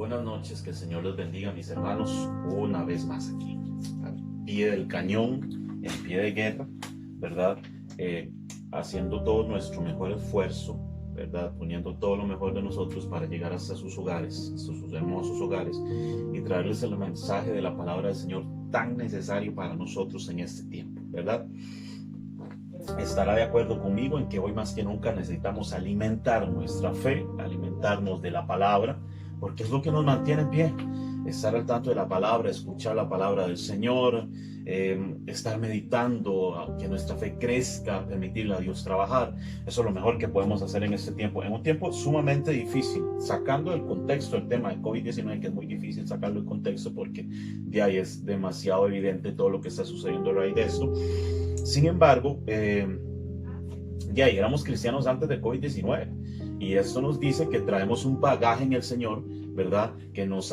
Buenas noches, que el Señor les bendiga, mis hermanos, una vez más aquí, al pie del cañón, en pie de guerra, ¿verdad? Haciendo todo nuestro mejor esfuerzo, ¿verdad? Poniendo todo lo mejor de nosotros para llegar hasta sus hogares, hasta sus hermosos hogares, y traerles el mensaje de la palabra del Señor tan necesario para nosotros en este tiempo, ¿verdad? Estará de acuerdo conmigo en que hoy más que nunca necesitamos alimentar nuestra fe, alimentarnos de la palabra, porque es lo que nos mantiene en pie. Estar al tanto de la palabra, escuchar la palabra del Señor, estar meditando, que nuestra fe crezca, permitirle a Dios trabajar. Eso es lo mejor que podemos hacer en este tiempo, en un tiempo sumamente difícil, sacando el contexto el tema de COVID-19, que es muy difícil sacarlo del contexto porque de ahí es demasiado evidente todo lo que está sucediendo a raíz de esto. Sin embargo, ya éramos cristianos antes de COVID-19 y esto nos dice que traemos un bagaje en el Señor, ¿verdad? Que nos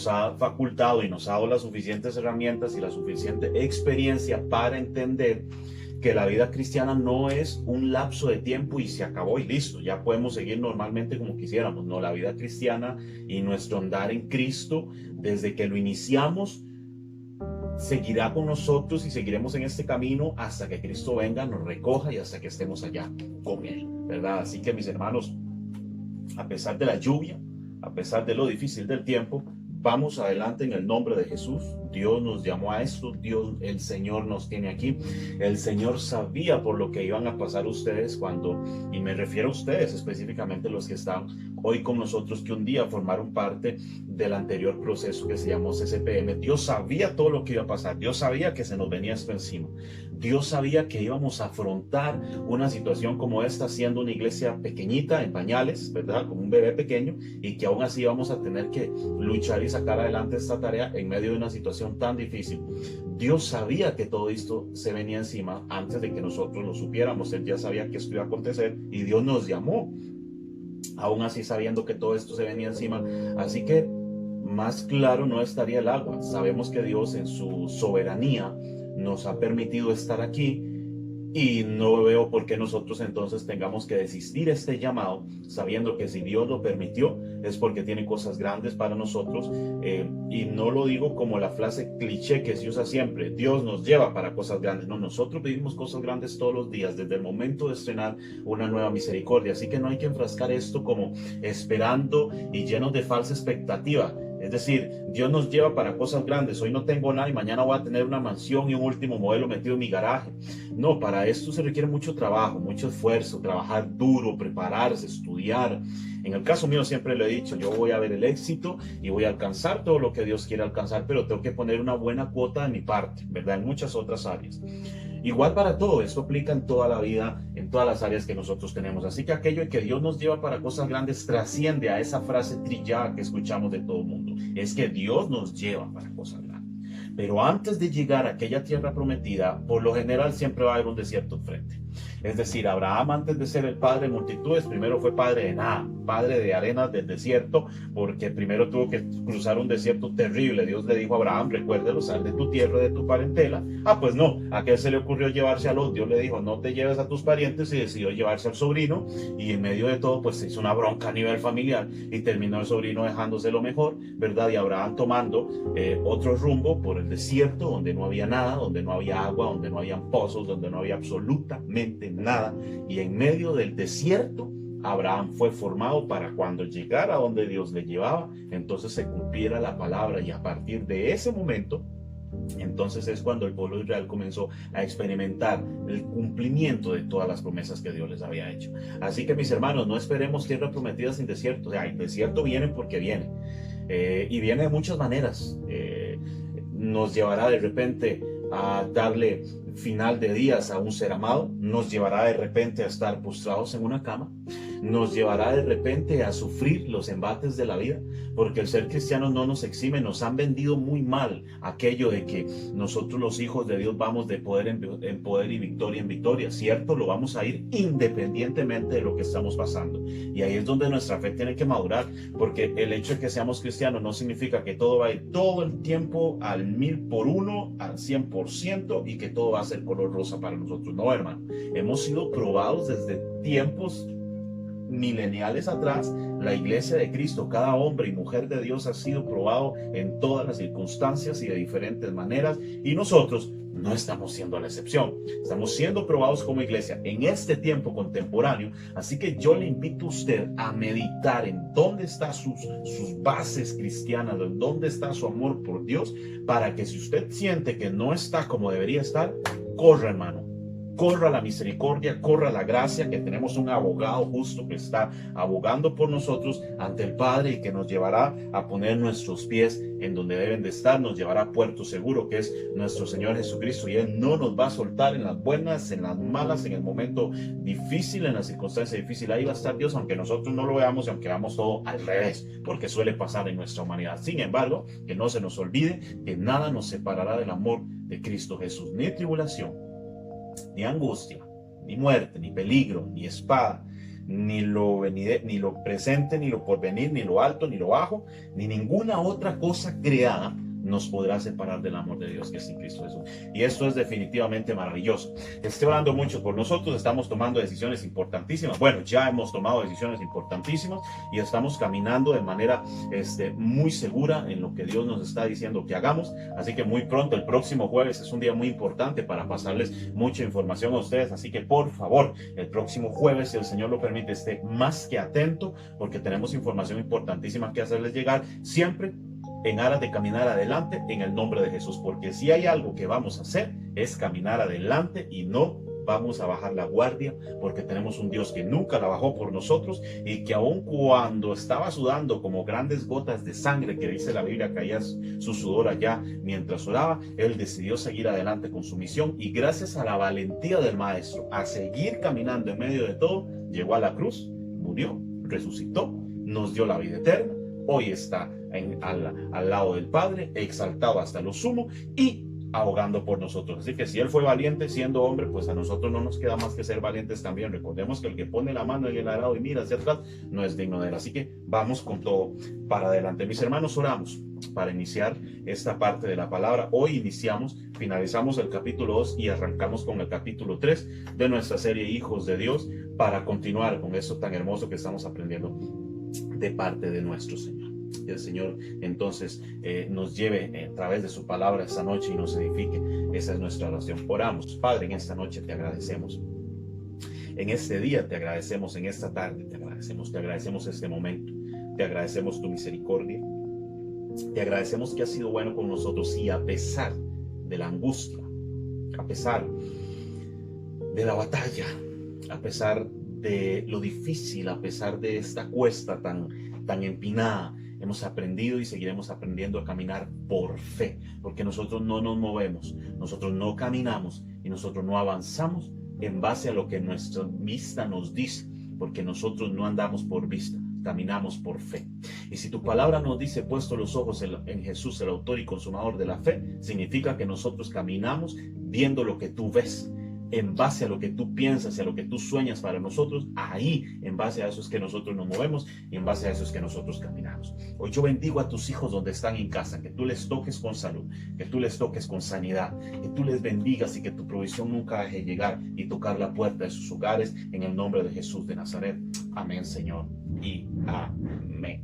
ha facultado y nos ha dado las suficientes herramientas y la suficiente experiencia para entender que la vida cristiana no es un lapso de tiempo y se acabó y listo, ya podemos seguir normalmente como quisiéramos. No, la vida cristiana y nuestro andar en Cristo, desde que lo iniciamos, seguirá con nosotros y seguiremos en este camino hasta que Cristo venga, nos recoja y hasta que estemos allá con Él, ¿verdad? Así que mis hermanos, a pesar de la lluvia, a pesar de lo difícil del tiempo, vamos adelante en el nombre de Jesús. Dios nos llamó a esto, Dios, el Señor nos tiene aquí. El Señor sabía por lo que iban a pasar ustedes cuando, y me refiero a ustedes específicamente los que están hoy con nosotros, que un día formaron parte del anterior proceso que se llamó CCPM. Dios sabía todo lo que iba a pasar, Dios sabía que se nos venía esto encima. Dios sabía que íbamos a afrontar una situación como esta siendo una iglesia pequeñita, en pañales, ¿verdad? Como un bebé pequeño, y que aún así íbamos a tener que luchar y sacar adelante esta tarea en medio de una situación tan difícil. Dios sabía que todo esto se venía encima antes de que nosotros lo supiéramos. Él ya sabía que esto iba a acontecer y Dios nos llamó, aún así sabiendo que todo esto se venía encima. Así que más claro no estaría el agua. Sabemos que Dios en su soberanía nos ha permitido estar aquí y no veo por qué nosotros entonces tengamos que desistir este llamado, sabiendo que si Dios lo permitió es porque tiene cosas grandes para nosotros. Y no lo digo como la frase cliché que se usa siempre, Dios nos lleva para cosas grandes. No, nosotros vivimos cosas grandes todos los días, desde el momento de estrenar una nueva misericordia. Así que no hay que enfrascar esto como esperando y llenos de falsa expectativa. Es decir, Dios nos lleva para cosas grandes. Hoy no tengo nada y mañana voy a tener una mansión y un último modelo metido en mi garaje. No, para esto se requiere mucho trabajo, mucho esfuerzo, trabajar duro, prepararse, estudiar. En el caso mío siempre lo he dicho, yo voy a ver el éxito y voy a alcanzar todo lo que Dios quiere alcanzar, pero tengo que poner una buena cuota de mi parte, ¿verdad? En muchas otras áreas. Igual para todo, esto aplica en toda la vida, en todas las áreas que nosotros tenemos. Así que aquello de que Dios nos lleva para cosas grandes trasciende a esa frase trillada que escuchamos de todo el mundo. Es que Dios nos lleva para cosas grandes. Pero antes de llegar a aquella tierra prometida, por lo general siempre va a haber un desierto enfrente. Es decir, Abraham, antes de ser el padre de multitudes, primero fue padre de nada, padre de arenas del desierto, porque primero tuvo que cruzar un desierto terrible. Dios le dijo a Abraham, recuérdelo, sal de tu tierra, de tu parentela. Pues no, a aquel se le ocurrió llevarse a Lot. Dios le dijo, no te lleves a tus parientes, y decidió llevarse al sobrino, y en medio de todo, pues se hizo una bronca a nivel familiar, y terminó el sobrino dejándose lo mejor, ¿verdad? Y Abraham tomando otro rumbo por el desierto, donde no había nada, donde no había agua, donde no había pozos, donde no había absolutamente nada. Y en medio del desierto, Abraham fue formado para cuando llegara a donde Dios le llevaba, entonces se cumpliera la palabra. Y a partir de ese momento, entonces es cuando el pueblo de Israel comenzó a experimentar el cumplimiento de todas las promesas que Dios les había hecho. Así que mis hermanos, no esperemos tierra prometida sin desierto. O sea, el desierto viene porque viene. Y viene de muchas maneras. Nos llevará de repente a darle final de días a un ser amado, nos llevará de repente a estar postrados en una cama, nos llevará de repente a sufrir los embates de la vida, porque el ser cristiano no nos exime. Nos han vendido muy mal aquello de que nosotros los hijos de Dios vamos de poder en poder y victoria en victoria. Cierto, lo vamos a ir independientemente de lo que estamos pasando, y ahí es donde nuestra fe tiene que madurar, porque el hecho de que seamos cristianos no significa que todo va a ir todo el tiempo al 1000%, al 100%, y que todo va a ser color rosa para nosotros. No, hermano, hemos sido probados desde tiempos mileniales atrás, la iglesia de Cristo, cada hombre y mujer de Dios ha sido probado en todas las circunstancias y de diferentes maneras, y nosotros no estamos siendo la excepción. Estamos siendo probados como iglesia en este tiempo contemporáneo. Así que yo le invito a usted a meditar en dónde están sus bases cristianas, en dónde está su amor por Dios, para que si usted siente que no está como debería estar, corra, hermano. Corra la misericordia, corra la gracia, que tenemos un abogado justo que está abogando por nosotros ante el Padre y que nos llevará a poner nuestros pies en donde deben de estar, nos llevará a puerto seguro, que es nuestro Señor Jesucristo, y Él no nos va a soltar en las buenas, en las malas, en el momento difícil, en la circunstancia difícil. Ahí va a estar Dios, aunque nosotros no lo veamos y aunque veamos todo al revés, porque suele pasar en nuestra humanidad. Sin embargo, que no se nos olvide que nada nos separará del amor de Cristo Jesús, ni tribulación, ni angustia, ni muerte, ni peligro, ni espada, ni lo presente, ni lo porvenir, ni lo alto, ni lo bajo, ni ninguna otra cosa creada nos podrá separar del amor de Dios que es en Cristo Jesús. Y esto es definitivamente maravilloso. Estoy orando mucho por nosotros, estamos tomando decisiones importantísimas. Bueno, ya hemos tomado decisiones importantísimas y estamos caminando de manera muy segura en lo que Dios nos está diciendo que hagamos. Así que muy pronto, el próximo jueves, es un día muy importante para pasarles mucha información a ustedes. Así que por favor, el próximo jueves, si el Señor lo permite, esté más que atento, porque tenemos información importantísima que hacerles llegar, siempre en aras de caminar adelante en el nombre de Jesús, porque si hay algo que vamos a hacer es caminar adelante y no vamos a bajar la guardia, porque tenemos un Dios que nunca la bajó por nosotros y que aun cuando estaba sudando como grandes gotas de sangre, que dice la Biblia, caía su sudor allá mientras oraba, Él decidió seguir adelante con su misión, y gracias a la valentía del Maestro a seguir caminando en medio de todo, llegó a la cruz, murió, resucitó, nos dio la vida eterna. Hoy está al lado del Padre, exaltado hasta lo sumo y abogando por nosotros. Así que si Él fue valiente siendo hombre, pues a nosotros no nos queda más que ser valientes también. Recordemos que el que pone la mano en el arado y mira hacia atrás no es digno de Él. Así que vamos con todo para adelante. Mis hermanos, oramos para iniciar esta parte de la palabra. Hoy finalizamos el capítulo 2 y arrancamos con el capítulo 3 de nuestra serie Hijos de Dios, para continuar con eso tan hermoso que estamos aprendiendo de parte de nuestro Señor. Que el Señor entonces nos lleve a través de su palabra esta noche y nos edifique. Esa es nuestra oración. Oramos. Padre, en esta noche te agradecemos. En este día te agradecemos, en esta tarde te agradecemos este momento. Te agradecemos tu misericordia. Te agradecemos que has sido bueno con nosotros, y a pesar de la angustia, a pesar de la batalla, a pesar de lo difícil, a pesar de esta cuesta tan empinada, hemos aprendido y seguiremos aprendiendo a caminar por fe, porque nosotros no nos movemos, nosotros no caminamos y nosotros no avanzamos en base a lo que nuestra vista nos dice, porque nosotros no andamos por vista, caminamos por fe. Y si tu palabra nos dice puesto los ojos en Jesús, el autor y consumador de la fe, significa que nosotros caminamos viendo lo que tú ves, en base a lo que tú piensas y a lo que tú sueñas para nosotros. Ahí, en base a eso es que nosotros nos movemos, y en base a eso es que nosotros caminamos. Hoy yo bendigo a tus hijos donde están en casa, que tú les toques con salud, que tú les toques con sanidad, que tú les bendigas y que tu provisión nunca deje llegar y tocar la puerta de sus hogares, en el nombre de Jesús de Nazaret. Amén, Señor, y amén.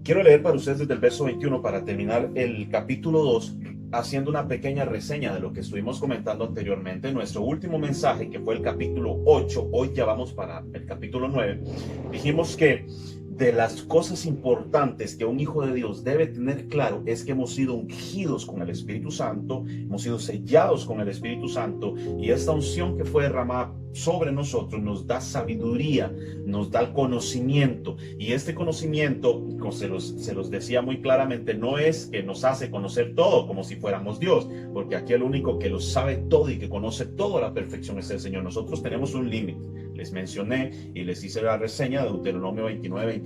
Quiero leer para ustedes desde el verso 21 para terminar el capítulo 2, haciendo una pequeña reseña de lo que estuvimos comentando anteriormente. Nuestro último mensaje, que fue el capítulo 8, hoy ya vamos para el capítulo 9, dijimos que de las cosas importantes que un hijo de Dios debe tener claro es que hemos sido ungidos con el Espíritu Santo, hemos sido sellados con el Espíritu Santo, y esta unción que fue derramada sobre nosotros nos da sabiduría, nos da el conocimiento, y este conocimiento, como se los decía muy claramente, no es que nos hace conocer todo como si fuéramos Dios, porque aquí el único que lo sabe todo y que conoce todo a la perfección es el Señor. Nosotros tenemos un límite. Les mencioné y les hice la reseña de Deuteronomio 29,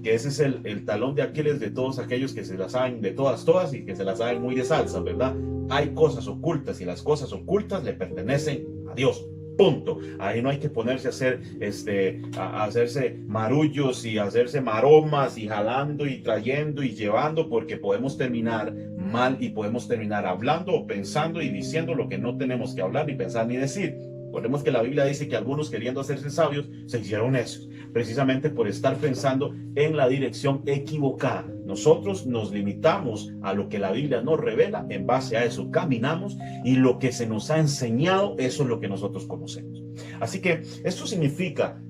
que ese es el talón de Aquiles de todos aquellos que se la saben de todas y que se la saben muy de salsa, ¿verdad? Hay cosas ocultas y las cosas ocultas le pertenecen a Dios. Punto. Ahí no hay que ponerse a hacer a hacerse marullos y hacerse maromas y jalando y trayendo y llevando, porque podemos terminar mal y podemos terminar hablando o pensando y diciendo lo que no tenemos que hablar, ni pensar, ni decir. Recordemos que la Biblia dice que algunos, queriendo hacerse sabios, se hicieron necios, precisamente por estar pensando en la dirección equivocada. Nosotros nos limitamos a lo que la Biblia nos revela, en base a eso caminamos, y lo que se nos ha enseñado, eso es lo que nosotros conocemos. Así que esto significa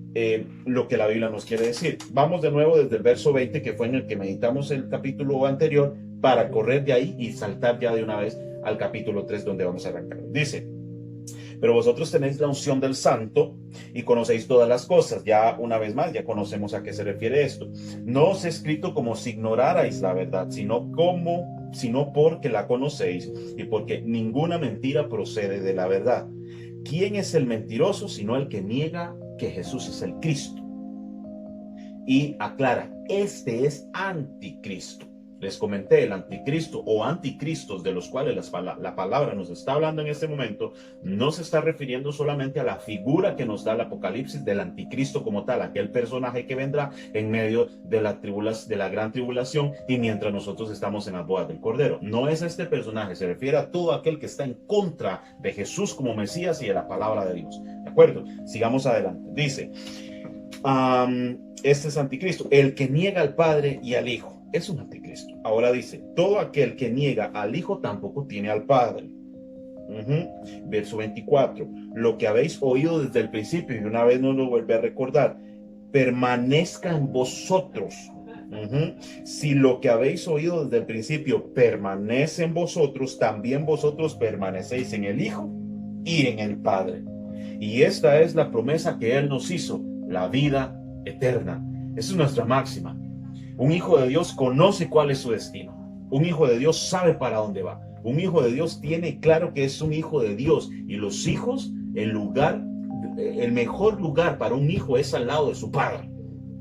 lo que la Biblia nos quiere decir. Vamos de nuevo desde el verso 20, que fue en el que meditamos el capítulo anterior, para correr de ahí y saltar ya de una vez al capítulo 3, donde vamos a arrancar. Dice: pero vosotros tenéis la unción del Santo y conocéis todas las cosas. Ya una vez más, ya conocemos a qué se refiere esto. No os he escrito como si ignorarais la verdad, sino porque la conocéis, y porque ninguna mentira procede de la verdad. ¿Quién es el mentiroso sino el que niega que Jesús es el Cristo? Y aclara, este es anticristo. Les comenté, el anticristo o anticristos de los cuales la palabra nos está hablando en este momento, no se está refiriendo solamente a la figura que nos da el Apocalipsis del anticristo como tal, aquel personaje que vendrá en medio de la gran tribulación y mientras nosotros estamos en las bodas del Cordero. No es este personaje, se refiere a todo aquel que está en contra de Jesús como Mesías y de la palabra de Dios. ¿De acuerdo? Sigamos adelante. Dice, este es anticristo, el que niega al Padre y al Hijo. Es un anticristo. Ahora dice, todo aquel que niega al Hijo tampoco tiene al Padre. Verso 24, lo que habéis oído desde el principio, y una vez nos lo vuelve a recordar, permanezca en vosotros. Si lo que habéis oído desde el principio permanece en vosotros, también vosotros permanecéis en el Hijo y en el Padre. Y esta es la promesa que Él nos hizo, la vida eterna. Esa es nuestra máxima. Un hijo de Dios conoce cuál es su destino. Un hijo de Dios sabe para dónde va. Un hijo de Dios tiene claro que es un hijo de Dios. Y los hijos, el mejor lugar para un hijo es al lado de su padre.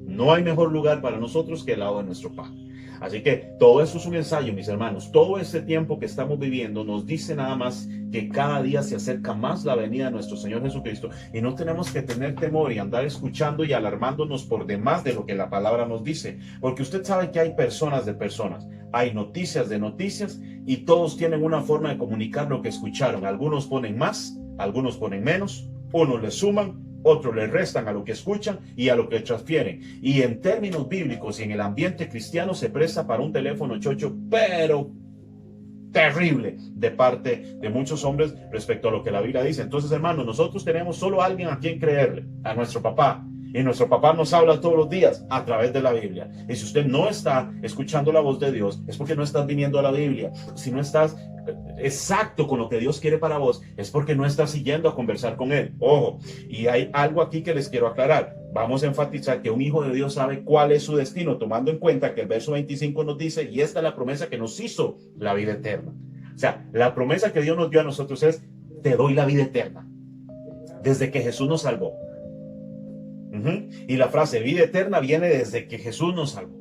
No hay mejor lugar para nosotros que al lado de nuestro padre. Así que todo eso es un ensayo, mis hermanos. Todo este tiempo que estamos viviendo nos dice nada más que cada día se acerca más la venida de nuestro Señor Jesucristo, y no tenemos que tener temor y andar escuchando y alarmándonos por demás de lo que la palabra nos dice, porque usted sabe que hay personas de personas, hay noticias de noticias, y todos tienen una forma de comunicar lo que escucharon. Algunos ponen más, algunos ponen menos, unos le suman, otros le restan a lo que escuchan y a lo que transfieren. Y en términos bíblicos y en el ambiente cristiano se presta para un teléfono chocho, pero terrible, de parte de muchos hombres respecto a lo que la Biblia dice. Entonces, hermanos, nosotros tenemos solo a alguien a quien creerle, a nuestro papá. Y nuestro papá nos habla todos los días a través de la Biblia. Y si usted no está escuchando la voz de Dios, es porque no estás viniendo a la Biblia. Si no estás exacto con lo que Dios quiere para vos, es porque no estás siguiendo a conversar con Él. Ojo, y hay algo aquí que les quiero aclarar. Vamos a enfatizar que un hijo de Dios sabe cuál es su destino, tomando en cuenta que el verso 25 nos dice, y esta es la promesa que nos hizo, la vida eterna. O sea, la promesa que Dios nos dio a nosotros es, te doy la vida eterna, desde que Jesús nos salvó. Y la frase vida eterna viene desde que Jesús nos salvó.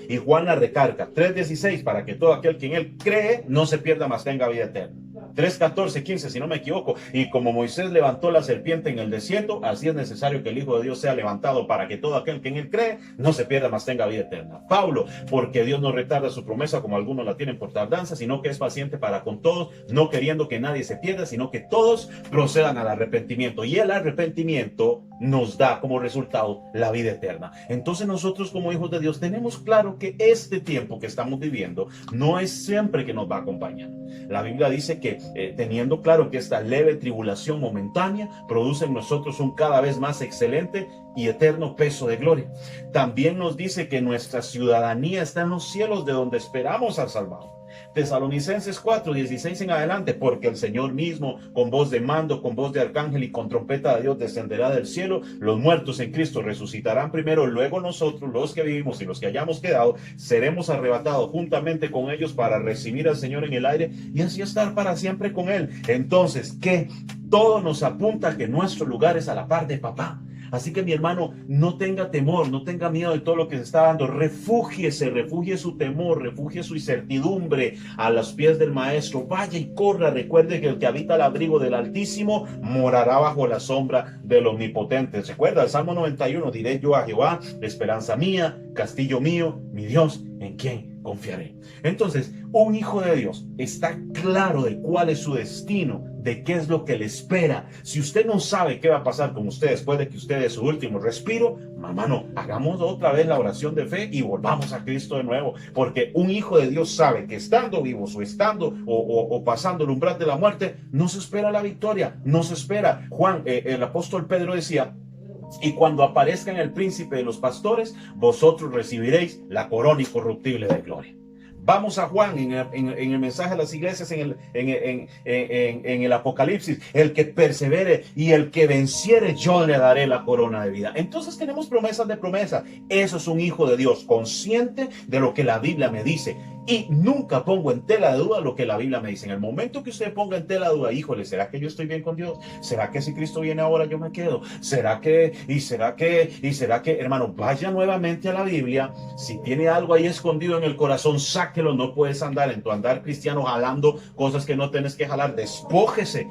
Y Juan la recarga, 3:16, para que todo aquel que en Él cree no se pierda, mas tenga vida eterna. 3:14, 15, si no me equivoco. Y como Moisés levantó la serpiente en el desierto, así es necesario que el Hijo de Dios sea levantado, para que todo aquel que en Él cree no se pierda, mas tenga vida eterna. Pablo, porque Dios no retarda su promesa como algunos la tienen por tardanza, sino que es paciente para con todos, no queriendo que nadie se pierda, sino que todos procedan al arrepentimiento. Y el arrepentimiento nos da como resultado la vida eterna. Entonces nosotros como hijos de Dios tenemos claro que este tiempo que estamos viviendo no es siempre que nos va a acompañar. La Biblia dice que teniendo claro que esta leve tribulación momentánea produce en nosotros un cada vez más excelente y eterno peso de gloria. También nos dice que nuestra ciudadanía está en los cielos, de donde esperamos al salvado. Tesalonicenses 4:16 en adelante, porque el Señor mismo, con voz de mando, con voz de arcángel y con trompeta de Dios, descenderá del cielo. Los muertos en Cristo resucitarán primero, luego nosotros, los que vivimos y los que hayamos quedado, seremos arrebatados juntamente con ellos para recibir al Señor en el aire y así estar para siempre con Él. Entonces, ¿qué? Todo nos apunta a que nuestro lugar es a la par de papá. Así que mi hermano, no tenga temor, no tenga miedo de todo lo que se está dando. Refugie su temor, refugie su incertidumbre a los pies del Maestro. Vaya y corra. Recuerde que el que habita al abrigo del Altísimo morará bajo la sombra del Omnipotente. Recuerda el Salmo 91, diré yo a Jehová, esperanza mía, castillo mío, mi Dios, en quien confiaré. Entonces, un hijo de Dios está claro de cuál es su destino de qué es lo que le espera. Si usted no sabe qué va a pasar con usted después de que usted dé su último respiro, hermano, hagamos otra vez la oración de fe y volvamos a Cristo de nuevo, porque un hijo de Dios sabe que estando vivos o estando o pasando el umbral de la muerte, no se espera la victoria, no se espera. El apóstol Pedro decía: y cuando aparezca el príncipe de los pastores, vosotros recibiréis la corona incorruptible de gloria. Vamos a Juan en el mensaje a las iglesias, en el Apocalipsis: el que persevere y el que venciere, yo le daré la corona de vida. Entonces tenemos promesas de promesa. Eso es un hijo de Dios, consciente de lo que la Biblia me dice. Y nunca pongo en tela de duda lo que la Biblia me dice. En el momento que usted ponga en tela de duda, híjole, ¿será que yo estoy bien con Dios? ¿Será que si Cristo viene ahora yo me quedo? ¿Será que? Hermano, vaya nuevamente a la Biblia. Si tiene algo ahí escondido en el corazón, sáquelo. No puedes andar en tu andar cristiano jalando cosas que no tienes que jalar. Despójese,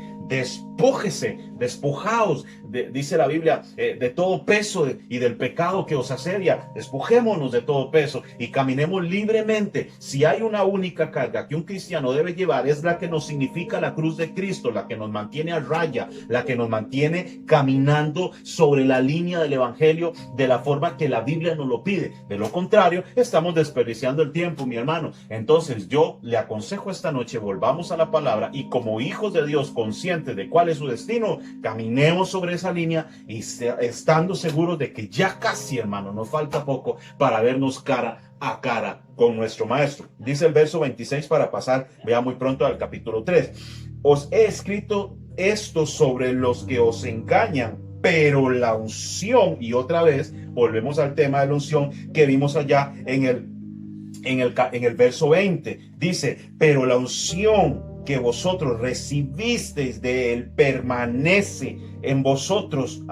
despojaos, dice la Biblia, de todo peso y del pecado que os asedia. Despojémonos de todo peso y caminemos libremente. Si hay una única carga que un cristiano debe llevar, es la que nos significa la cruz de Cristo, la que nos mantiene a raya, la que nos mantiene caminando sobre la línea del evangelio de la forma que la Biblia nos lo pide. De lo contrario, estamos desperdiciando el tiempo, mi hermano. Entonces yo le aconsejo esta noche, volvamos a la palabra y como hijos de Dios, conscientes de cuál es su destino, caminemos sobre esa línea y estando seguros de que ya casi, hermano, nos falta poco para vernos cara a cara con nuestro Maestro. Dice el verso 26 para pasar, vea muy pronto al capítulo 3. Os he escrito esto sobre los que os engañan, pero la unción, y otra vez volvemos al tema de la unción que vimos allá en el verso 20, dice: pero la unción que vosotros recibisteis de él permanece en vosotros.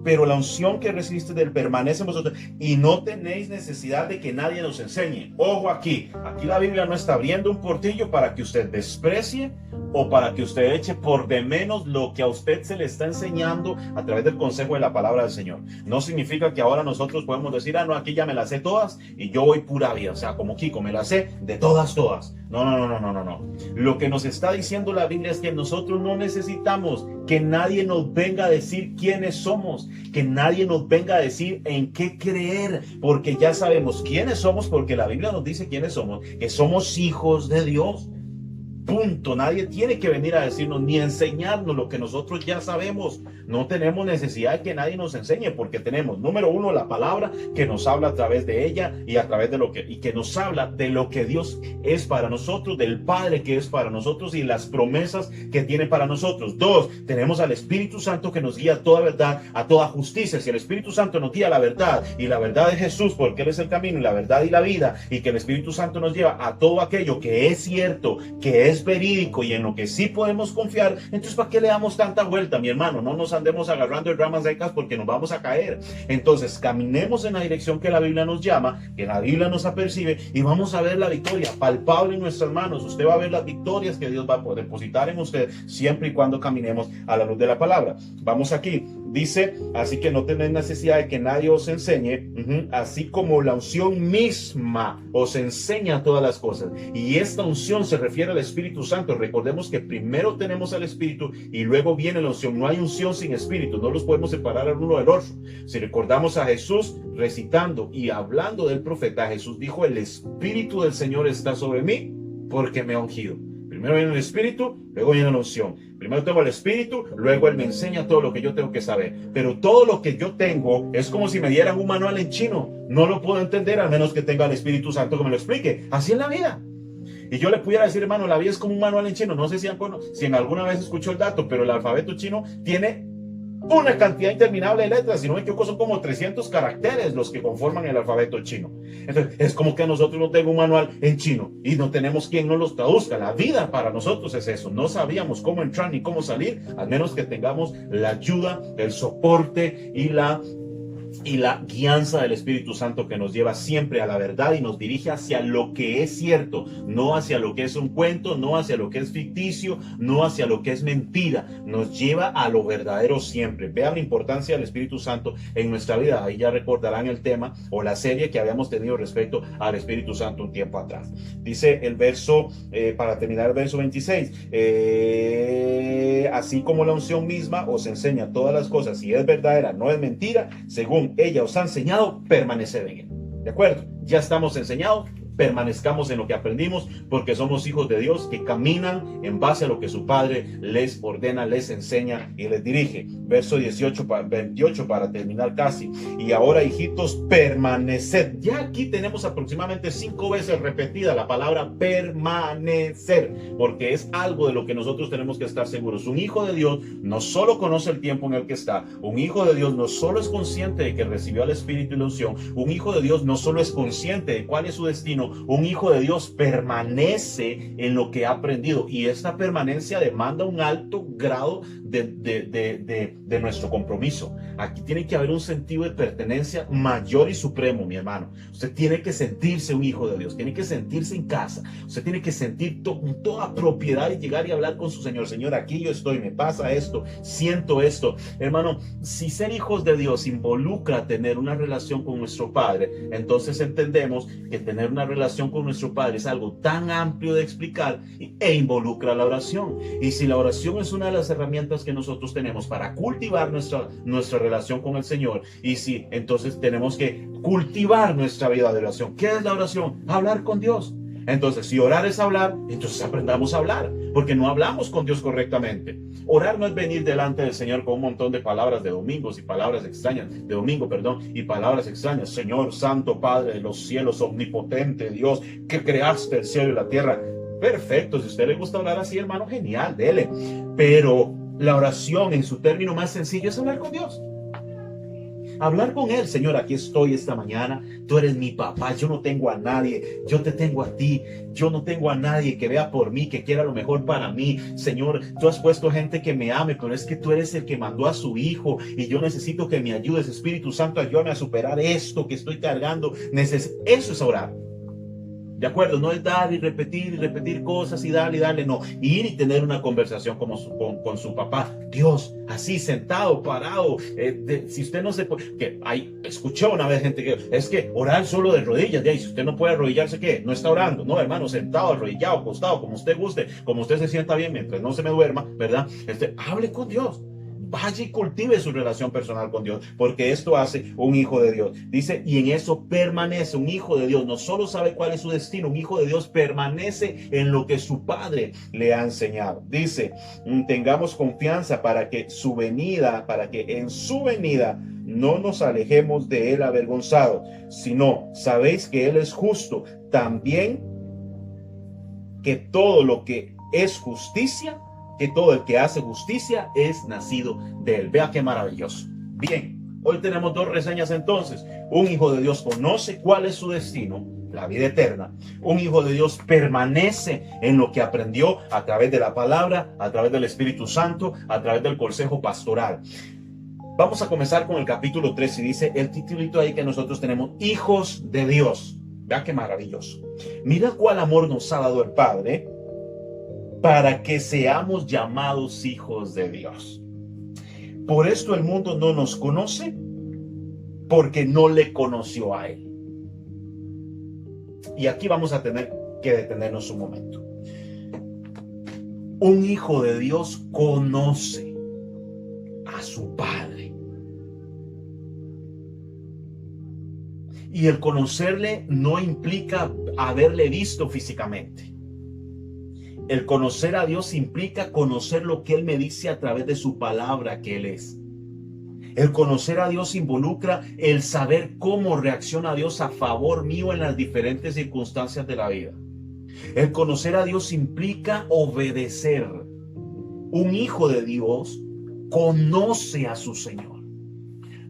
Pero la unción que recibiste de él permanece en vosotros y no tenéis necesidad de que nadie nos enseñe. Ojo aquí la Biblia no está abriendo un portillo para que usted desprecie o para que usted eche por de menos lo que a usted se le está enseñando a través del consejo de la palabra del Señor. No significa que ahora nosotros podemos decir: no, aquí ya me las sé todas y yo voy pura vida, o sea, como Kiko, me las sé de todas. No. Lo que nos está diciendo la Biblia es que nosotros no necesitamos que nadie nos venga a decir quiénes somos, que nadie nos venga a decir en qué creer, porque ya sabemos quiénes somos, porque la Biblia nos dice quiénes somos, que somos hijos de Dios. Punto. Nadie tiene que venir a decirnos ni enseñarnos lo que nosotros ya sabemos. No tenemos necesidad de que nadie nos enseñe, porque tenemos, número uno, la palabra que nos habla a través de ella y a través de que nos habla de lo que Dios es para nosotros, del Padre que es para nosotros y las promesas que tiene para nosotros. Dos, tenemos al Espíritu Santo que nos guía a toda verdad, a toda justicia. Si el Espíritu Santo nos guía a la verdad, y la verdad es Jesús, porque Él es el camino y la verdad y la vida, y que el Espíritu Santo nos lleva a todo aquello que es cierto, que es verídico y en lo que sí podemos confiar, entonces ¿para qué le damos tanta vuelta, mi hermano? No nos andemos agarrando de ramas secas porque nos vamos a caer. Entonces caminemos en la dirección que la Biblia nos llama, que la Biblia nos apercibe, y vamos a ver la victoria palpable en nuestras manos. Usted va a ver las victorias que Dios va a poder depositar en usted siempre y cuando caminemos a la luz de la palabra. Vamos aquí, dice: así que no tenéis necesidad de que nadie os enseñe, así como la unción misma os enseña todas las cosas. Y esta unción se refiere al Espíritu Santo. Recordemos que primero tenemos al Espíritu y luego viene la unción. No hay unción sin Espíritu, no los podemos separar el uno del otro. Si recordamos a Jesús recitando y hablando del profeta, Jesús dijo: el Espíritu del Señor está sobre mí porque me ha ungido. Primero viene el Espíritu, luego viene la unción. Primero tengo el Espíritu, luego Él me enseña todo lo que yo tengo que saber. Pero todo lo que yo tengo es como si me dieran un manual en chino. No lo puedo entender a menos que tenga el Espíritu Santo que me lo explique. Así es la vida. Y yo le pudiera decir, hermano, la vida es como un manual en chino. No sé si en alguna vez escuchó el dato, pero el alfabeto chino tiene una cantidad interminable de letras. Si no me equivoco, son como 300 caracteres los que conforman el alfabeto chino. Entonces, es como que nosotros no tenemos un manual en chino y no tenemos quien nos los traduzca. La vida para nosotros es eso. No sabíamos cómo entrar ni cómo salir, al menos que tengamos la ayuda, el soporte y la y la guianza del Espíritu Santo que nos lleva siempre a la verdad y nos dirige hacia lo que es cierto, no hacia lo que es un cuento, no hacia lo que es ficticio, no hacia lo que es mentira. Nos lleva a lo verdadero siempre. Vean la importancia del Espíritu Santo en nuestra vida. Ahí ya recordarán el tema o la serie que habíamos tenido respecto al Espíritu Santo un tiempo atrás. Dice el verso, para terminar el verso 26, así como la unción misma os enseña todas las cosas, si es verdadera, no es mentira, según ella os ha enseñado, permaneced en él. ¿De acuerdo? Ya estamos enseñados, permanezcamos en lo que aprendimos, porque somos hijos de Dios que caminan en base a lo que su Padre les ordena, les enseña y les dirige. Verso 28 para terminar casi. Y ahora, hijitos, permaneced. Ya aquí tenemos aproximadamente 5 veces repetida la palabra permanecer, porque es algo de lo que nosotros tenemos que estar seguros. Un hijo de Dios no solo conoce el tiempo en el que está, un hijo de Dios no solo es consciente de que recibió al Espíritu y la unción, un hijo de Dios no solo es consciente de cuál es su destino, un hijo de Dios permanece en lo que ha aprendido, y esta permanencia demanda un alto grado de nuestro compromiso. Aquí tiene que haber un sentido de pertenencia mayor y supremo, mi hermano. Usted tiene que sentirse un hijo de Dios, tiene que sentirse en casa, usted tiene que sentir toda propiedad y llegar y hablar con su Señor. Señor, aquí yo estoy, me pasa esto, siento esto. Hermano, si ser hijos de Dios involucra tener una relación con nuestro Padre, entonces entendemos que tener una relación con nuestro Padre es algo tan amplio de explicar e involucra la oración. Y si la oración es una de las herramientas que nosotros tenemos para cultivar nuestra relación con el Señor, y si entonces tenemos que cultivar nuestra vida de oración. ¿Qué es la oración? Hablar con Dios. Entonces, si orar es hablar, entonces aprendamos a hablar, porque no hablamos con Dios correctamente. Orar no es venir delante del Señor con un montón de palabras de domingos y palabras extrañas, de domingo, perdón, y palabras extrañas. Señor, Santo Padre de los cielos, omnipotente Dios, que creaste el cielo y la tierra. Perfecto, si a usted le gusta hablar así, hermano, genial, dele. Pero la oración en su término más sencillo es hablar con Dios. Hablar con Él. Señor, aquí estoy esta mañana, tú eres mi papá, yo no tengo a nadie, yo te tengo a ti, yo no tengo a nadie que vea por mí, que quiera lo mejor para mí. Señor, tú has puesto gente que me ame, pero es que tú eres el que mandó a su hijo y yo necesito que me ayudes. Espíritu Santo, ayúdame a superar esto que estoy cargando. Eso es orar. ¿De acuerdo? No es dar y repetir cosas y darle, no. Ir y tener una conversación con su papá. Dios, así sentado, parado. Si usted no se puede... Escuché una vez gente que es que orar solo de rodillas. Si usted no puede arrodillarse, ¿qué? No está orando. No, hermano, sentado, arrodillado, acostado, como usted guste, como usted se sienta bien mientras no se me duerma, ¿verdad? Hable con Dios. Vaya y cultive su relación personal con Dios, porque esto hace un hijo de Dios. Dice, y en eso permanece. Un hijo de Dios no solo sabe cuál es su destino, un hijo de Dios permanece en lo que su Padre le ha enseñado. Dice, tengamos confianza para que en su venida no nos alejemos de él avergonzado, sino sabéis que él es justo, también que todo lo que es justicia, que todo el que hace justicia es nacido de él. Vea qué maravilloso. Bien, hoy tenemos 2 reseñas entonces. Un hijo de Dios conoce cuál es su destino, la vida eterna. Un hijo de Dios permanece en lo que aprendió a través de la palabra, a través del Espíritu Santo, a través del consejo pastoral. Vamos a comenzar con el capítulo 3 y dice el titulito ahí que nosotros tenemos, hijos de Dios. Vea qué maravilloso. Mira cuál amor nos ha dado el Padre para que seamos llamados hijos de Dios. Por esto el mundo no nos conoce, porque no le conoció a Él. Y aquí vamos a tener que detenernos un momento. Un hijo de Dios conoce a su Padre. Y el conocerle no implica haberle visto físicamente. El conocer a Dios implica conocer lo que Él me dice a través de su palabra que Él es. El conocer a Dios involucra el saber cómo reacciona Dios a favor mío en las diferentes circunstancias de la vida. El conocer a Dios implica obedecer. Un hijo de Dios conoce a su Señor.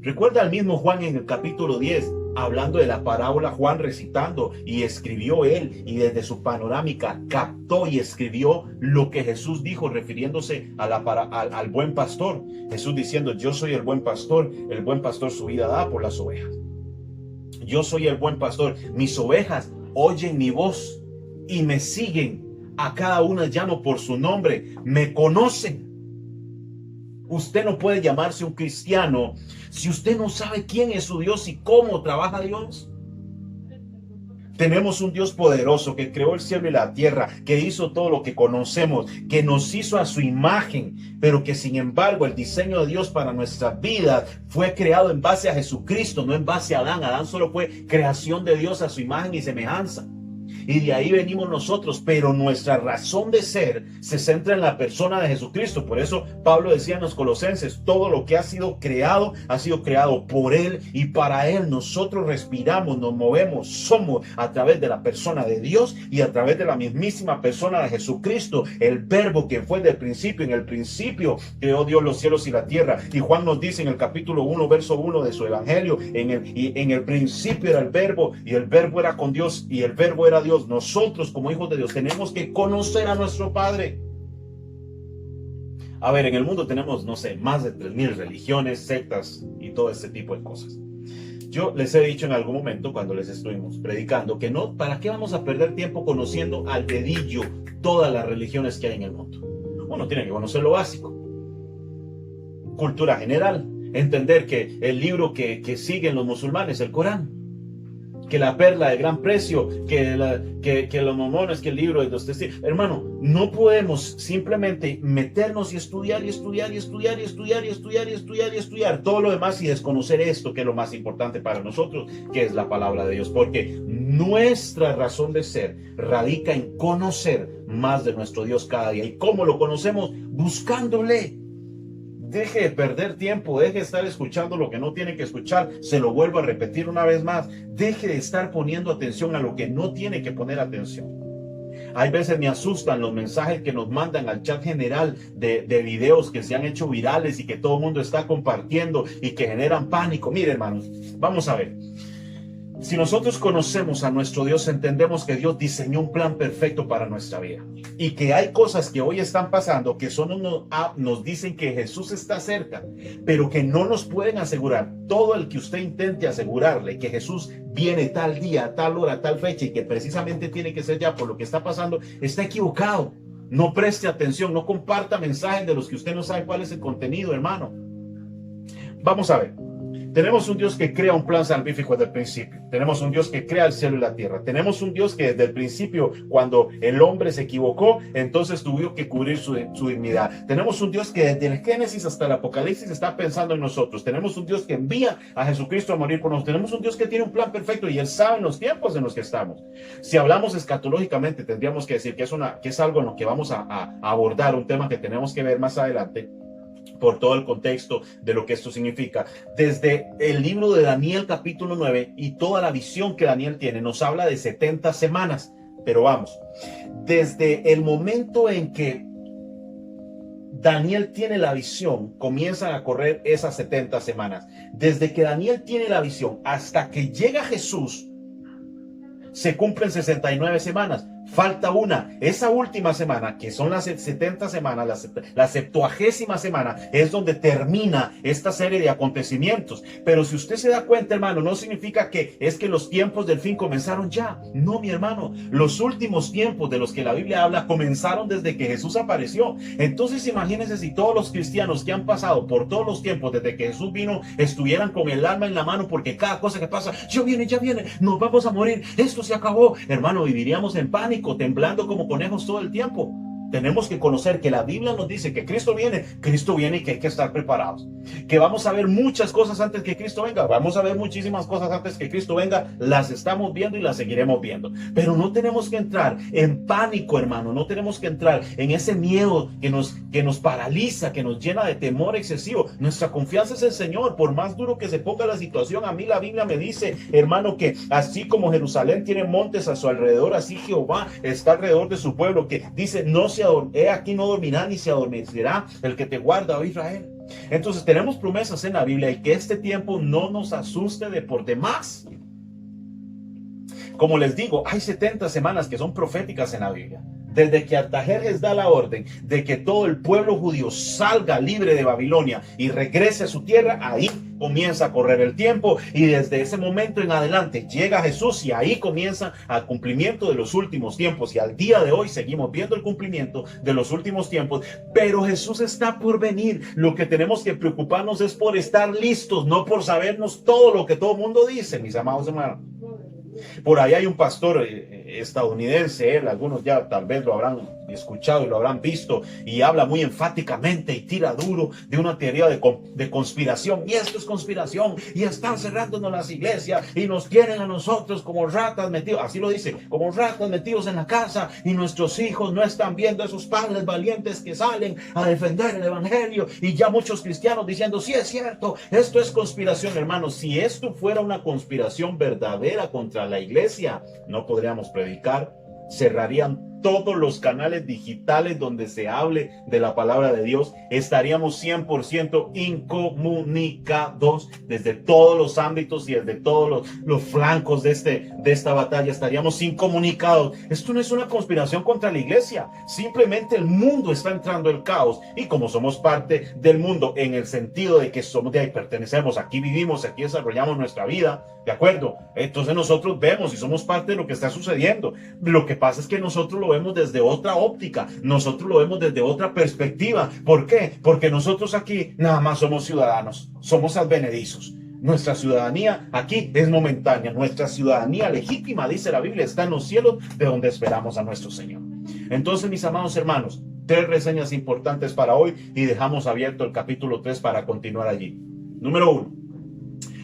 Recuerda al mismo Juan en el capítulo 10, hablando de la parábola, Juan recitando, y escribió él, y desde su panorámica captó y escribió lo que Jesús dijo, refiriéndose a al buen pastor. Jesús diciendo: yo soy el buen pastor su vida da por las ovejas. Yo soy el buen pastor, mis ovejas oyen mi voz y me siguen, a cada una llamo por su nombre, me conocen. Usted no puede llamarse un cristiano si usted no sabe quién es su Dios y cómo trabaja Dios. Tenemos un Dios poderoso que creó el cielo y la tierra, que hizo todo lo que conocemos, que nos hizo a su imagen, pero que sin embargo el diseño de Dios para nuestras vidas fue creado en base a Jesucristo, no en base a Adán. Adán solo fue creación de Dios a su imagen y semejanza. Y de ahí venimos nosotros, pero nuestra razón de ser se centra en la persona de Jesucristo. Por eso Pablo decía en los Colosenses: todo lo que ha sido creado por Él y para Él. Nosotros respiramos, nos movemos, somos a través de la persona de Dios y a través de la mismísima persona de Jesucristo, el Verbo que fue del principio. En el principio creó Dios los cielos y la tierra. Y Juan nos dice en el capítulo 1, verso 1 de su evangelio: en el principio era el Verbo, y el Verbo era con Dios, y el Verbo era Dios. Nosotros como hijos de Dios tenemos que conocer a nuestro Padre. A ver, en el mundo tenemos, no sé, más de 3,000 religiones, sectas y todo este tipo de cosas. Yo les he dicho en algún momento cuando les estuvimos predicando que no, ¿para qué vamos a perder tiempo conociendo al dedillo todas las religiones que hay en el mundo? Uno tiene que conocer lo básico. Cultura general, entender que el libro que siguen los musulmanes, el Corán, que la perla de gran precio, que los mormones, que el libro de los testigos. Hermano, no podemos simplemente meternos y estudiar todo lo demás y desconocer esto, que es lo más importante para nosotros, que es la palabra de Dios, porque nuestra razón de ser radica en conocer más de nuestro Dios cada día. ¿Y cómo lo conocemos? Buscándole. Deje de perder tiempo, deje de estar escuchando lo que no tiene que escuchar. Se lo vuelvo a repetir una vez más: deje de estar poniendo atención a lo que no tiene que poner atención. Hay veces me asustan los mensajes que nos mandan al chat general de videos que se han hecho virales y que todo el mundo está compartiendo y que generan pánico. Mire, hermanos, vamos a ver. Si nosotros conocemos a nuestro Dios, entendemos que Dios diseñó un plan perfecto para nuestra vida y que hay cosas que hoy están pasando que nos dicen que Jesús está cerca, pero que no nos pueden asegurar. Todo el que usted intente asegurarle que Jesús viene tal día, tal hora, tal fecha, y que precisamente tiene que ser ya por lo que está pasando, está equivocado. No preste atención, no comparta mensajes de los que usted no sabe cuál es el contenido, hermano. Vamos a ver. Tenemos un Dios que crea un plan salvífico desde el principio. Tenemos un Dios que crea el cielo y la tierra. Tenemos un Dios que desde el principio, cuando el hombre se equivocó, entonces tuvo que cubrir su dignidad. Tenemos un Dios que desde el Génesis hasta el Apocalipsis está pensando en nosotros. Tenemos un Dios que envía a Jesucristo a morir por nosotros. Tenemos un Dios que tiene un plan perfecto y Él sabe los tiempos en los que estamos. Si hablamos escatológicamente, tendríamos que decir que es algo en lo que vamos a abordar, un tema que tenemos que ver más adelante, por todo el contexto de lo que esto significa. Desde el libro de Daniel capítulo 9 y toda la visión que Daniel tiene, nos habla de 70 semanas. Pero vamos, desde el momento en que Daniel tiene la visión, comienzan a correr esas 70 semanas. Desde que Daniel tiene la visión hasta que llega Jesús, se cumplen 69 semanas. Falta una. Esa última semana, que son las 70 semanas, la 70ª semana, es donde termina esta serie de acontecimientos. Pero si usted se da cuenta, hermano, no significa que es que los tiempos del fin comenzaron ya. No, mi hermano. Los últimos tiempos de los que la Biblia habla comenzaron desde que Jesús apareció. Entonces imagínense si todos los cristianos que han pasado por todos los tiempos desde que Jesús vino estuvieran con el alma en la mano, porque cada cosa que pasa, ya viene, nos vamos a morir, esto se acabó. Hermano, viviríamos en pánico, temblando como conejos todo el tiempo. Tenemos que conocer que la Biblia nos dice que Cristo viene y que hay que estar preparados. Que vamos a ver muchas cosas antes que Cristo venga. Vamos a ver muchísimas cosas antes que Cristo venga. Las estamos viendo y las seguiremos viendo. Pero no tenemos que entrar en pánico, hermano. No tenemos que entrar en ese miedo que nos paraliza, que nos llena de temor excesivo. Nuestra confianza es el Señor. Por más duro que se ponga la situación, a mí la Biblia me dice, hermano, que así como Jerusalén tiene montes a su alrededor, así Jehová está alrededor de su pueblo, que dice, aquí no dormirá ni se adormecerá el que te guarda, oh Israel. Entonces tenemos promesas en la Biblia y que este tiempo no nos asuste de por demás. Como les digo, hay 70 semanas que son proféticas en la Biblia. Desde que Artajerjes da la orden de que todo el pueblo judío salga libre de Babilonia y regrese a su tierra, ahí comienza a correr el tiempo, y desde ese momento en adelante llega Jesús y ahí comienza el cumplimiento de los últimos tiempos, y al día de hoy seguimos viendo el cumplimiento de los últimos tiempos. Pero Jesús está por venir. Lo que tenemos que preocuparnos es por estar listos, no por sabernos todo lo que todo el mundo dice, mis amados hermanos. Por ahí hay un pastor estadounidense, algunos ya tal vez lo habrán escuchado y lo habrán visto, y habla muy enfáticamente y tira duro de una teoría de conspiración, y esto es conspiración, y están cerrándonos las iglesias y nos tienen a nosotros como ratas metidos, así lo dice, como ratas metidos en la casa, y nuestros hijos no están viendo a esos padres valientes que salen a defender el evangelio, y ya muchos cristianos diciendo, sí es cierto, esto es conspiración. Hermanos, si esto fuera una conspiración verdadera contra la iglesia, no podríamos predicar, cerrarían todos los canales digitales donde se hable de la palabra de Dios, estaríamos 100% incomunicados desde todos los ámbitos y desde todos los flancos de esta batalla, estaríamos incomunicados. Esto no es una conspiración contra la iglesia, simplemente el mundo está entrando en caos, y como somos parte del mundo en el sentido de que somos de ahí, pertenecemos, aquí vivimos, aquí desarrollamos nuestra vida, ¿de acuerdo? Entonces nosotros vemos y somos parte de lo que está sucediendo. Lo que pasa es que nosotros lo vemos desde otra óptica, nosotros lo vemos desde otra perspectiva. ¿Por qué? Porque nosotros aquí nada más somos ciudadanos, somos advenedizos. Nuestra ciudadanía aquí es momentánea, nuestra ciudadanía legítima, dice la Biblia, está en los cielos, de donde esperamos a nuestro Señor. Entonces, mis amados hermanos, 3 reseñas importantes para hoy, y dejamos abierto el capítulo 3 para continuar allí. Número 1.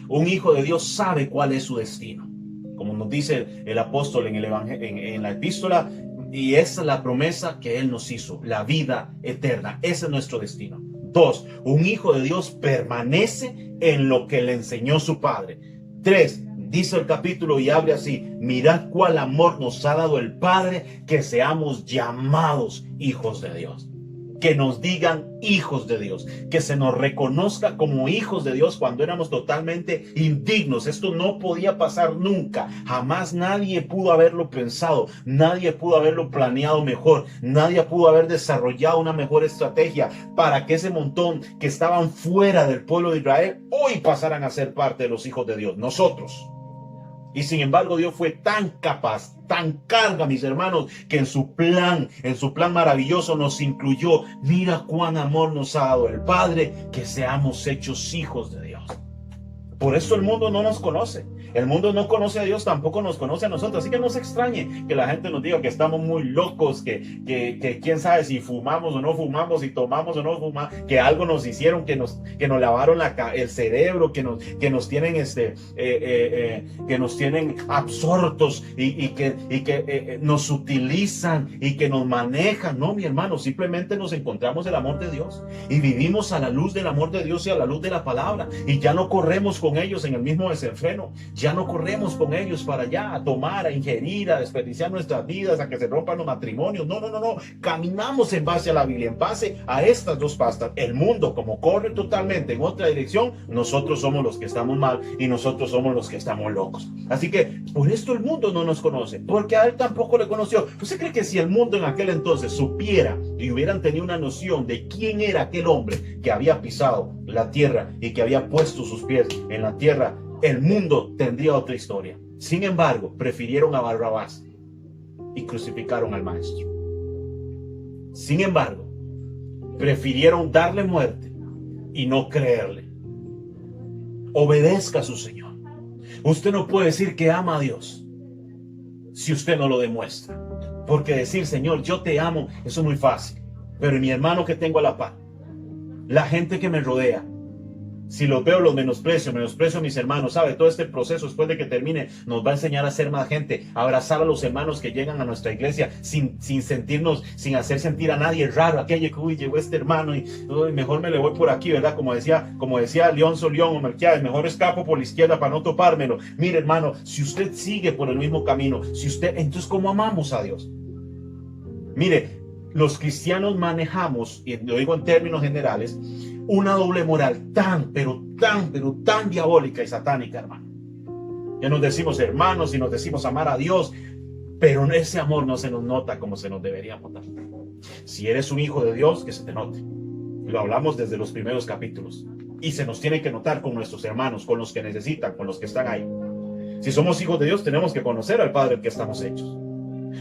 Un hijo de Dios sabe cuál es su destino, como nos dice el apóstol en el evangelio, en la epístola, y esa es la promesa que Él nos hizo, la vida eterna. Ese es nuestro destino. 2. Un hijo de Dios permanece en lo que le enseñó su Padre. 3. Dice el capítulo y abre así: mirad cuál amor nos ha dado el Padre, que seamos llamados hijos de Dios. Que nos digan hijos de Dios, que se nos reconozca como hijos de Dios cuando éramos totalmente indignos. Esto no podía pasar nunca, jamás. Nadie pudo haberlo pensado, nadie pudo haberlo planeado mejor, nadie pudo haber desarrollado una mejor estrategia para que ese montón que estaban fuera del pueblo de Israel hoy pasaran a ser parte de los hijos de Dios, nosotros. Y sin embargo, Dios fue tan capaz, tan carga, mis hermanos, que en su plan maravilloso nos incluyó. Mira cuán amor nos ha dado el Padre, que seamos hechos hijos de Dios. Por eso el mundo no nos conoce. El mundo no conoce a Dios, tampoco nos conoce a nosotros. Así que no se extrañe que la gente nos diga que estamos muy locos, que quién sabe si fumamos o no fumamos, si tomamos o no fumamos, que algo nos hicieron, que nos lavaron el cerebro, que nos tienen que nos tienen absortos y que nos utilizan y que nos manejan. No, mi hermano, simplemente nos encontramos el amor de Dios y vivimos a la luz del amor de Dios y a la luz de la palabra, y ya no corremos con ellos en el mismo desenfreno. Ya no corremos con ellos para allá a tomar, a ingerir, a desperdiciar nuestras vidas, a que se rompan los matrimonios. No. Caminamos en base a la Biblia, en base a estas dos pastas. El mundo, como corre totalmente en otra dirección, nosotros somos los que estamos mal y nosotros somos los que estamos locos. Así que por esto el mundo no nos conoce, porque a él tampoco le conoció. ¿Usted cree que si el mundo en aquel entonces supiera y hubieran tenido una noción de quién era aquel hombre que había pisado la tierra y que había puesto sus pies en la tierra, el mundo tendría otra historia? Sin embargo, prefirieron a Barrabás y crucificaron al maestro. Sin embargo, prefirieron darle muerte y no creerle. Obedezca a su Señor. Usted no puede decir que ama a Dios si usted no lo demuestra. Porque decir, Señor, yo te amo, eso es muy fácil. Pero mi hermano que tengo a la par, la gente que me rodea, si los veo, los menosprecio a mis hermanos. ¿Sabe? Todo este proceso, después de que termine, nos va a enseñar a ser más gente, a abrazar a los hermanos que llegan a nuestra iglesia sin hacer sentir a nadie raro. Aquello que, uy, llegó este hermano y uy, mejor me le voy por aquí, ¿verdad? Como decía Leonzo León o Melquiades, mejor escapo por la izquierda para no topármelo. Mire, hermano, si usted sigue por el mismo camino, entonces, ¿cómo amamos a Dios? Mire, los cristianos manejamos, y lo digo en términos generales, una doble moral tan diabólica y satánica, hermano. Ya nos decimos hermanos y nos decimos amar a Dios, pero ese amor no se nos nota como se nos debería notar. Si eres un hijo de Dios, que se te note. Lo hablamos desde los primeros capítulos. Y se nos tiene que notar con nuestros hermanos, con los que necesitan, con los que están ahí. Si somos hijos de Dios, tenemos que conocer al Padre que estamos hechos.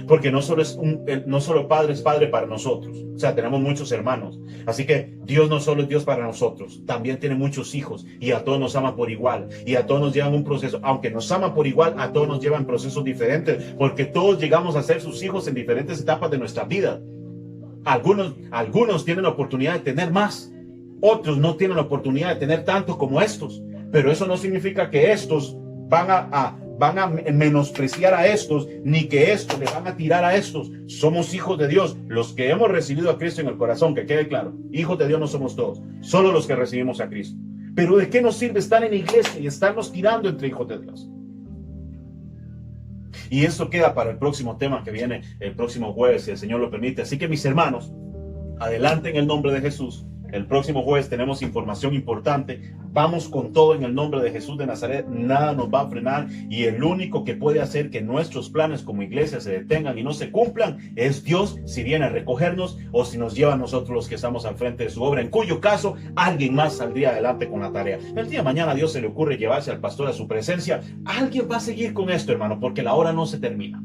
Porque no solo Padre es Padre para nosotros. O sea, tenemos muchos hermanos. Así que Dios no solo es Dios para nosotros, también tiene muchos hijos y a todos nos ama por igual. Y a todos nos llevan un proceso. Aunque nos ama por igual, a todos nos llevan procesos diferentes. Porque todos llegamos a ser sus hijos en diferentes etapas de nuestra vida. Algunos tienen la oportunidad de tener más. Otros no tienen la oportunidad de tener tanto como estos. Pero eso no significa que estos van a menospreciar a estos, ni que estos le van a tirar a estos. Somos hijos de Dios, los que hemos recibido a Cristo en el corazón, que quede claro. Hijos de Dios no somos todos, solo los que recibimos a Cristo. Pero ¿de qué nos sirve estar en la iglesia y estarnos tirando entre hijos de Dios? Y esto queda para el próximo tema que viene el próximo jueves, si el Señor lo permite. Así que mis hermanos, adelante en el nombre de Jesús. El próximo jueves tenemos información importante. Vamos con todo en el nombre de Jesús de Nazaret. Nada nos va a frenar. Y el único que puede hacer que nuestros planes como iglesia se detengan y no se cumplan es Dios, si viene a recogernos o si nos lleva a nosotros los que estamos al frente de su obra. En cuyo caso, alguien más saldría adelante con la tarea. El día de mañana a Dios se le ocurre llevarse al pastor a su presencia. Alguien va a seguir con esto, hermano, porque la hora no se termina.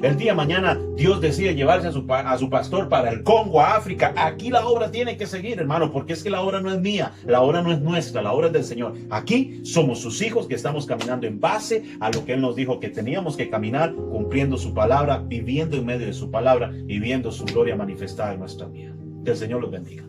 El día de mañana Dios decide llevarse a su pastor para el Congo, a África. Aquí la obra tiene que seguir, hermano, porque es que la obra no es mía, la obra no es nuestra, la obra es del Señor. Aquí somos sus hijos que estamos caminando en base a lo que Él nos dijo que teníamos que caminar, cumpliendo su palabra, viviendo en medio de su palabra y viendo su gloria manifestada en nuestra vida. Que el Señor los bendiga.